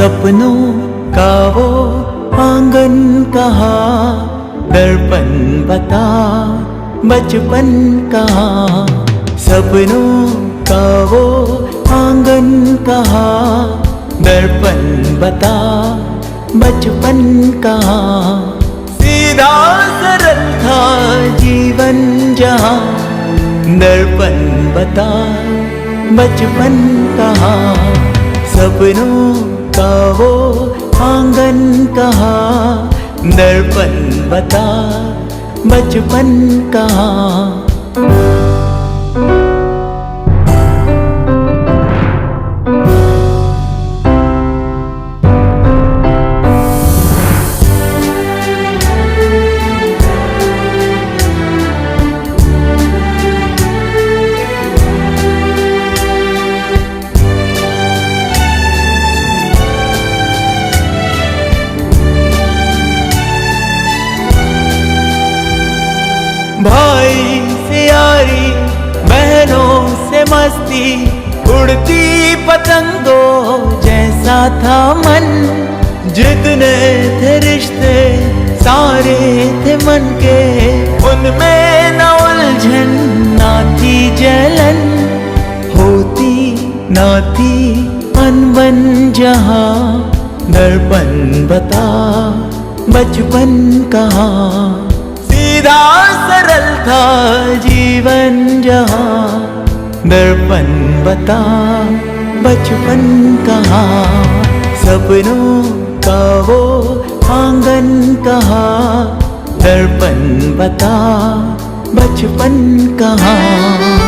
सपनों का वो आंगन कहाँ, दर्पण बता बचपन कहाँ। सपनों का वो आंगन कहाँ, दर्पण बता बचपन कहाँ। सीधा सरल था जीवन जहाँ, दर्पण बता बचपन कहाँ। सपनों का वो आंगन कहाँ, दर्पण बता बचपन कहाँ। भाई से यारी, बहनों से मस्ती, उड़ती पतंगों जैसा था मन। जितने थे रिश्ते सारे थे मन के, उनमें न उलझन ना थी जलन। होती ना थी अनबन जहाँ, दर्पण बता बचपन कहाँ। सीधा सरल था जीवन जहाँ, दर्पण बता बचपन कहाँ। सपनों का वो आंगन कहाँ, दर्पण बता बचपन कहाँ।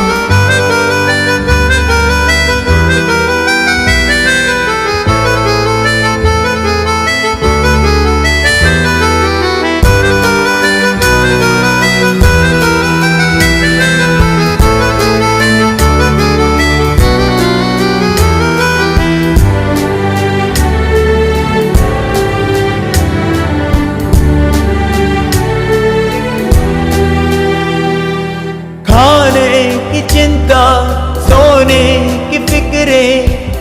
की चिंता, सोने की फिक्रें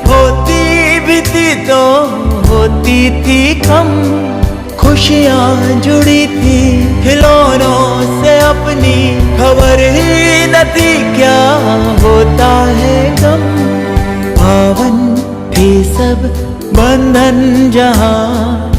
होती भी थी तो होती थी कम। खुशियाँ जुड़ी थी खिलौनों से अपनी, खबर ही न थी क्या होता है गम। पावन थी सब बंधन जहाँ,